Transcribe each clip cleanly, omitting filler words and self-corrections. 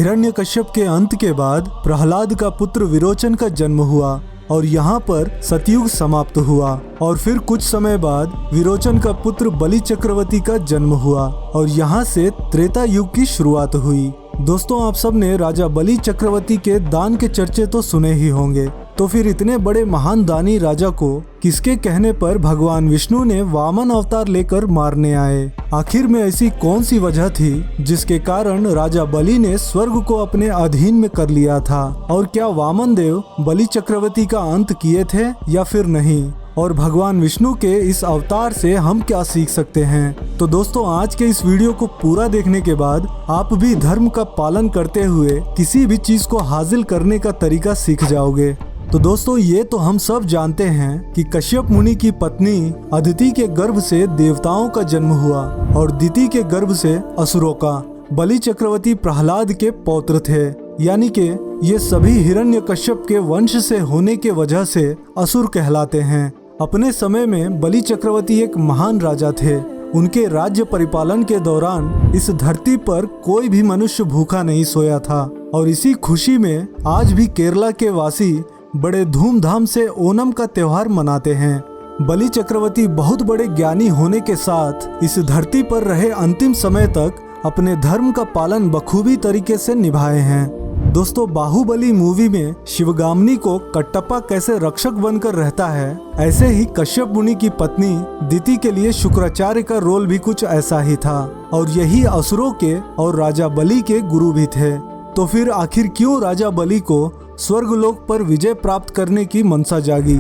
हिरण्यकश्यप के अंत के बाद प्रहलाद का पुत्र विरोचन का जन्म हुआ और यहाँ पर सतयुग समाप्त हुआ। और फिर कुछ समय बाद विरोचन का पुत्र बलि चक्रवर्ती का जन्म हुआ और यहाँ से त्रेता युग की शुरुआत हुई। दोस्तों, आप सब ने राजा बलि चक्रवर्ती के दान के चर्चे तो सुने ही होंगे। तो फिर इतने बड़े महान दानी राजा को किसके कहने पर भगवान विष्णु ने वामन अवतार लेकर मारने आए? आखिर में ऐसी कौन सी वजह थी जिसके कारण राजा बलि ने स्वर्ग को अपने अधीन में कर लिया था? और क्या वामन देव बलि चक्रवर्ती का अंत किए थे या फिर नहीं? और भगवान विष्णु के इस अवतार से हम क्या सीख सकते हैं? तो दोस्तों, आज के इस वीडियो को पूरा देखने के बाद आप भी धर्म का पालन करते हुए किसी भी चीज को हासिल करने का तरीका सीख जाओगे। तो दोस्तों, ये तो हम सब जानते हैं कि कश्यप मुनि की पत्नी अदिति के गर्भ से देवताओं का जन्म हुआ और दिति के गर्भ से असुरों का। बलि चक्रवर्ती प्रहलाद के पौत्र थे, यानी कि ये सभी हिरण्यकश्यप के वंश से होने के वजह से असुर कहलाते हैं। अपने समय में बलि चक्रवर्ती एक महान राजा थे। उनके राज्य परिपालन के दौरान इस धरती पर कोई भी मनुष्य भूखा नहीं सोया था और इसी खुशी में आज भी केरला के वासी बड़े धूमधाम से ओणम का त्योहार मनाते हैं। बलि चक्रवर्ती बहुत बड़े ज्ञानी होने के साथ इस धरती पर रहे अंतिम समय तक अपने धर्म का पालन बखूबी तरीके से निभाए हैं। दोस्तों, बाहुबली मूवी में शिवगामिनी को कटप्पा कैसे रक्षक बनकर रहता है, ऐसे ही कश्यप मुनि की पत्नी दिति के लिए शुक्राचार्य का रोल भी कुछ ऐसा ही था और यही असुरों के और राजा बलि के गुरु भी थे। तो फिर आखिर क्यों राजा बलि को स्वर्गलोक पर विजय प्राप्त करने की मनसा जागी?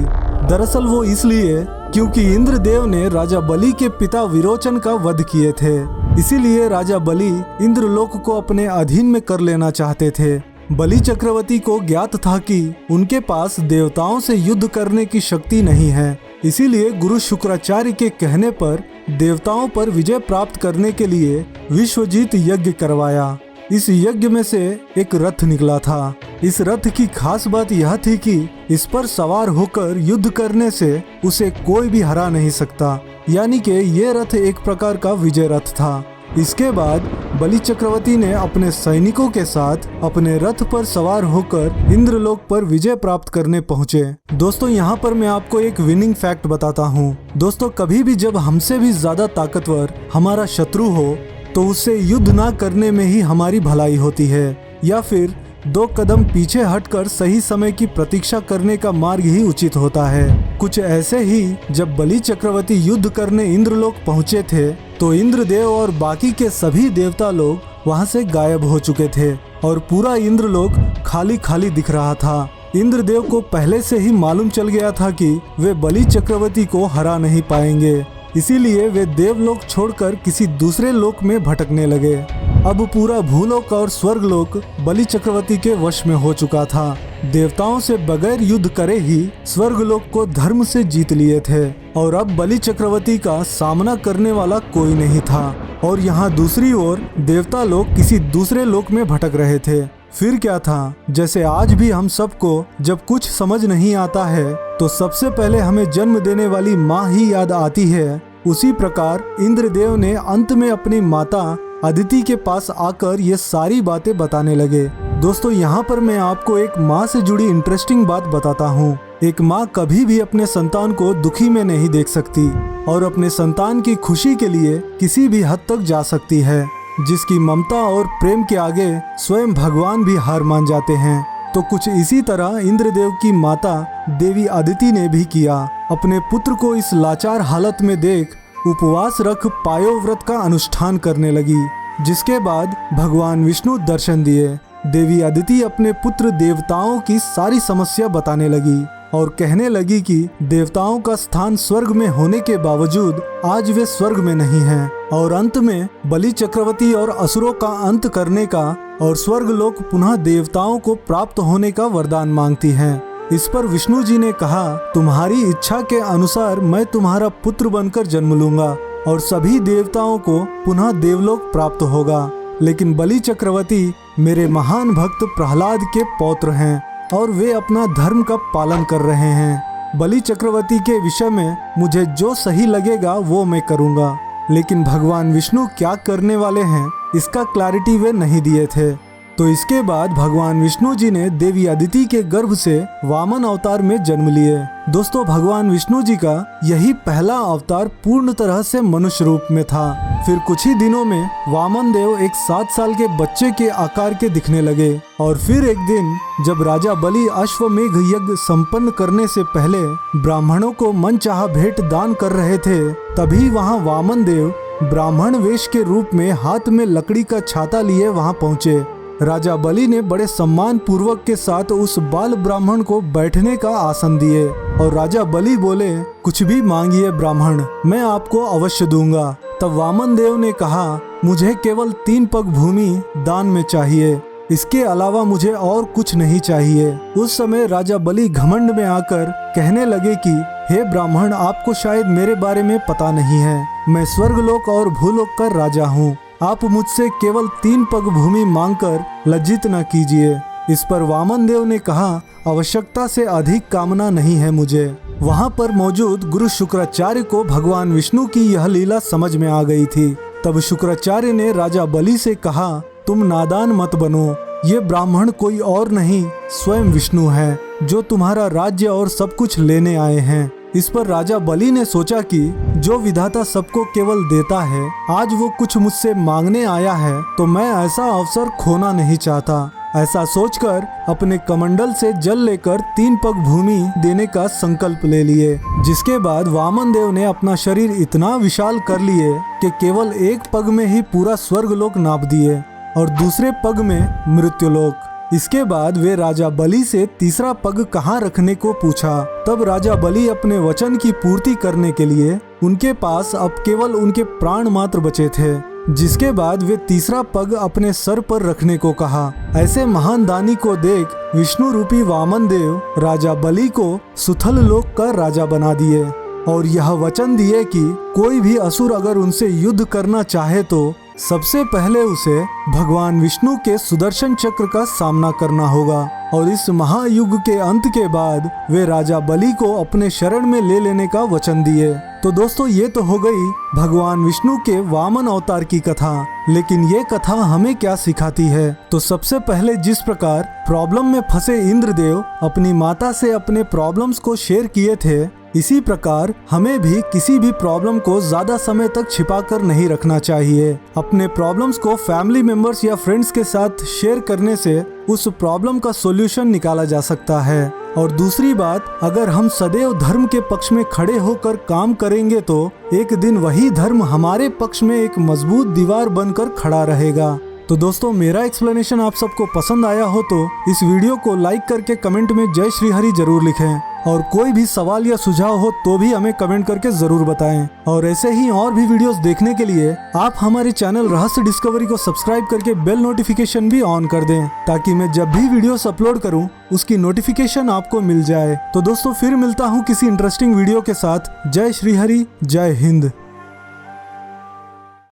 दरअसल वो इसलिए क्योंकि इंद्रदेव ने राजा बलि के पिता विरोचन का वध किए थे। इसीलिए राजा बलि इंद्रलोक को अपने अधीन में कर लेना चाहते थे। बलि चक्रवर्ती को ज्ञात था कि उनके पास देवताओं से युद्ध करने की शक्ति नहीं है। इसीलिए गुरु शुक्राचार्य के कहने पर देवताओं पर विजय प्राप्त करने के लिए विश्वजीत यज्ञ करवाया। इस यज्ञ में से एक रथ निकला था। इस रथ की खास बात यह थी कि इस पर सवार होकर युद्ध करने से उसे कोई भी हरा नहीं सकता, यानी कि ये रथ एक प्रकार का विजय रथ था। इसके बाद बलि चक्रवर्ती ने अपने सैनिकों के साथ अपने रथ पर सवार होकर इंद्रलोक पर विजय प्राप्त करने पहुंचे। दोस्तों, यहाँ पर मैं आपको एक विनिंग फैक्ट बताता हूँ। दोस्तों, कभी भी जब हमसे भी ज्यादा ताकतवर हमारा शत्रु हो तो उससे युद्ध ना करने में ही हमारी भलाई होती है, या फिर 2 कदम पीछे हटकर सही समय की प्रतीक्षा करने का मार्ग ही उचित होता है। कुछ ऐसे ही जब बलि चक्रवर्ती युद्ध करने इंद्रलोक पहुंचे थे तो इंद्रदेव और बाकी के सभी देवता लोग वहां से गायब हो चुके थे और पूरा इंद्रलोक खाली खाली दिख रहा था। इंद्रदेव को पहले से ही मालूम चल गया था कि वे बलि चक्रवर्ती को हरा नहीं पाएंगे, इसीलिए वे देवलोक छोड़कर किसी दूसरे लोक में भटकने लगे। अब पूरा भूलोक और स्वर्गलोक बलि चक्रवर्ती के वश में हो चुका था। देवताओं से बगैर युद्ध करे ही स्वर्गलोक को धर्म से जीत लिए थे और अब बलि चक्रवर्ती का सामना करने वाला कोई नहीं था। और यहाँ दूसरी ओर देवता लोग किसी दूसरे लोक में भटक रहे थे। फिर क्या था, जैसे आज भी हम सबको जब कुछ समझ नहीं आता है तो सबसे पहले हमें जन्म देने वाली माँ ही याद आती है, उसी प्रकार इंद्रदेव ने अंत में अपनी माता अदिति के पास आकर ये सारी बातें बताने लगे। दोस्तों, यहाँ पर मैं आपको एक माँ से जुड़ी इंटरेस्टिंग बात बताता हूँ। एक माँ कभी भी अपने संतान को दुखी में नहीं देख सकती और अपने संतान की खुशी के लिए किसी भी हद तक जा सकती है, जिसकी ममता और प्रेम के आगे स्वयं भगवान भी हार मान जाते हैं। तो कुछ इसी तरह इंद्रदेव की माता देवी अदिति ने भी किया। अपने पुत्र को इस लाचार हालत में देख उपवास रख पायो व्रत का अनुष्ठान करने लगी, जिसके बाद भगवान विष्णु दर्शन दिए। देवी अदिति अपने पुत्र देवताओं की सारी समस्या बताने लगी और कहने लगी कि देवताओं का स्थान स्वर्ग में होने के बावजूद आज वे स्वर्ग में नहीं हैं और अंत में बलि चक्रवर्ती और असुरों का अंत करने का और स्वर्गलोक पुनः देवताओं को प्राप्त होने का वरदान मांगती हैं। इस पर विष्णु जी ने कहा, तुम्हारी इच्छा के अनुसार मैं तुम्हारा पुत्र बनकर जन्म लूंगा और सभी देवताओं को पुनः देवलोक प्राप्त होगा। लेकिन बलि चक्रवर्ती मेरे महान भक्त प्रहलाद के पौत्र हैं और वे अपना धर्म का पालन कर रहे हैं। बलि चक्रवर्ती के विषय में मुझे जो सही लगेगा वो मैं करूँगा, लेकिन भगवान विष्णु क्या करने वाले हैं इसका क्लैरिटी वे नहीं दिए थे। तो इसके बाद भगवान विष्णु जी ने देवी अदिति के गर्भ से वामन अवतार में जन्म लिए। दोस्तों, भगवान विष्णु जी का यही पहला अवतार पूर्ण तरह से मनुष्य रूप में था। फिर कुछ ही दिनों में वामन देव एक 7 साल के बच्चे के आकार के दिखने लगे। और फिर एक दिन जब राजा बलि अश्वमेघ यज्ञ संपन्न करने से पहले ब्राह्मणों को मनचाहा भेंट दान कर रहे थे, तभी वहाँ वामन देव ब्राह्मण वेश के रूप में हाथ में लकड़ी का छाता लिए वहाँ पहुँचे। राजा बलि ने बड़े सम्मान पूर्वक के साथ उस बाल ब्राह्मण को बैठने का आसन दिए और राजा बलि बोले, कुछ भी मांगिए ब्राह्मण, मैं आपको अवश्य दूंगा। तब वामन देव ने कहा, मुझे केवल 3 पग भूमि दान में चाहिए, इसके अलावा मुझे और कुछ नहीं चाहिए। उस समय राजा बलि घमंड में आकर कहने लगे कि हे ब्राह्मण, आपको शायद मेरे बारे में पता नहीं है, मैं स्वर्गलोक और भूलोक का राजा हूँ। आप मुझसे केवल 3 पग भूमि मांगकर लज्जित न कीजिए। इस पर वामन देव ने कहा, आवश्यकता से अधिक कामना नहीं है मुझे। वहाँ पर मौजूद गुरु शुक्राचार्य को भगवान विष्णु की यह लीला समझ में आ गई थी। तब शुक्राचार्य ने राजा बलि से कहा, तुम नादान मत बनो, ये ब्राह्मण कोई और नहीं स्वयं विष्णु है, जो तुम्हारा राज्य और सब कुछ लेने आए हैं। इस पर राजा बलि ने सोचा कि जो विधाता सबको केवल देता है, आज वो कुछ मुझसे मांगने आया है, तो मैं ऐसा अवसर खोना नहीं चाहता। ऐसा सोचकर अपने कमंडल से जल लेकर 3 पग भूमि देने का संकल्प ले लिए। जिसके बाद वामन देव ने अपना शरीर इतना विशाल कर लिए कि केवल एक पग में ही पूरा स्वर्गलोक नाप दिए और दूसरे पग में मृत्युलोक। इसके बाद वे राजा बलि से तीसरा पग कहाँ रखने को पूछा। तब राजा बलि अपने वचन की पूर्ति करने के लिए उनके पास अब केवल उनके प्राण मात्र बचे थे। जिसके बाद वे तीसरा पग अपने सर पर रखने को कहा। ऐसे महान दानी को देख विष्णु रूपी वामन देव राजा बलि को सुथल लोक का राजा बना दिए और यह वचन दिए कि कोई भी असुर अगर उनसे युद्ध करना चाहे तो सबसे पहले उसे भगवान विष्णु के सुदर्शन चक्र का सामना करना होगा। और इस महायुग के अंत के बाद वे राजा बलि को अपने शरण में ले लेने का वचन दिए। तो दोस्तों, ये तो हो गई भगवान विष्णु के वामन अवतार की कथा। लेकिन ये कथा हमें क्या सिखाती है? तो सबसे पहले जिस प्रकार प्रॉब्लम में फंसे इंद्रदेव अपनी माता से अपने प्रॉब्लम्स को शेयर किए थे, इसी प्रकार हमें भी किसी भी प्रॉब्लम को ज्यादा समय तक छिपा कर नहीं रखना चाहिए। अपने प्रॉब्लम्स को फैमिली मेंबर्स या फ्रेंड्स के साथ शेयर करने से उस प्रॉब्लम का सॉल्यूशन निकाला जा सकता है। और दूसरी बात, अगर हम सदैव धर्म के पक्ष में खड़े होकर काम करेंगे तो एक दिन वही धर्म हमारे पक्ष में एक मजबूत दीवार बनकर खड़ा रहेगा। तो दोस्तों, मेरा एक्सप्लेनेशन आप सबको पसंद आया हो तो इस वीडियो को लाइक करके कमेंट में जय श्री हरि जरूर लिखें। और कोई भी सवाल या सुझाव हो तो भी हमें कमेंट करके जरूर बताएं। और ऐसे ही और भी वीडियोस देखने के लिए आप हमारे चैनल रहस्य डिस्कवरी को सब्सक्राइब करके बेल नोटिफिकेशन भी ऑन कर दें, ताकि मैं जब भी वीडियोस अपलोड करूं उसकी नोटिफिकेशन आपको मिल जाए। तो दोस्तों, फिर मिलता हूं किसी इंटरेस्टिंग वीडियो के साथ। जय श्री हरि, जय हिंद।